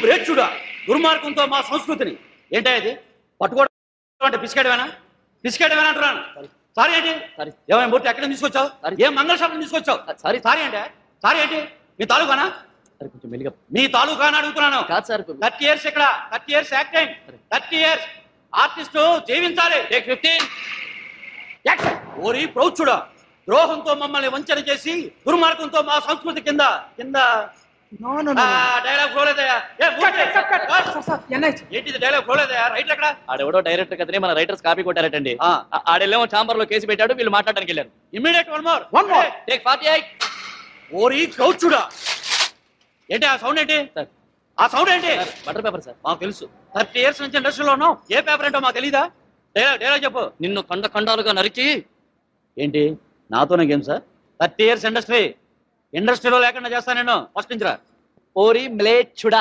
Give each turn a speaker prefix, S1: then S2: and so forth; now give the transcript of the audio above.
S1: బ్రేచ్చుడా దుర్మార్గంతో మా సంస్కృతిని ఏంటా ఇది పట్టుకోవడం అంటే పిసికేయడమేనా అంటున్నాను. సారీ ఏంటి? ఏమైనా మూర్తి ఎక్కడ తీసుకొచ్చావు? ఏం మంగళ షాపుని తీసుకొచ్చావు? సారీ అంటే సారీ ఏంటి? మీ తాలూకానా? కొంచెం మెల్లిగా మీ తాలూకానా అడుగుతున్నాను. కాదు సార్, 30 years ఇక్కడ 30 years యాక్టింగ్ 30 years ఆర్టిస్టు జీవించాలి. 15 ఓరి ప్రౌఢుడా ద్రోహంతో మమ్మల్ని వంచన చేసి దుర్మార్గంతో మా సంస్కృతి కింద డైలాగ్ ఫ్లోలేదయా? ఏంటిది డైలాగ్ ఫ్లోలేదయా? రైటర్ ఎక్కడ?
S2: ఆడెవడో డైరెక్టర్ కదనే మన రైటర్స్ కాపీ కొట్టారటండి. ఆడెళ్ళేమో ఛాంబర్ లో కేసు పెట్టాడు, వీళ్ళు మాట్లాడడానికి వెళ్ళారు.
S1: Immediate one more take 48. ఓరి ప్రౌఢుడా ఏంటి ఆ సౌండ్ ఏంటి? ఆ సౌండ్ ఏంటి?
S2: Butter paper sir.
S1: మాకు తెలుసు 30 years నుంచి ఇండస్ట్రీలో ఉన్నాం. ఏ పేపర్ ఏంటో మాకు తెలీదా? డైలాగ్ చెప్పు.
S2: నిన్ను ఖండాలుగా నరికి.
S1: ఏంటి నాతోనే గేమ్ సార్? 30 years ఇండస్ట్రీలో లేకుండా చేస్తా నేను. ఫస్ట్ నుంచి రా.
S2: ఓరి మ్లేచ్చుడా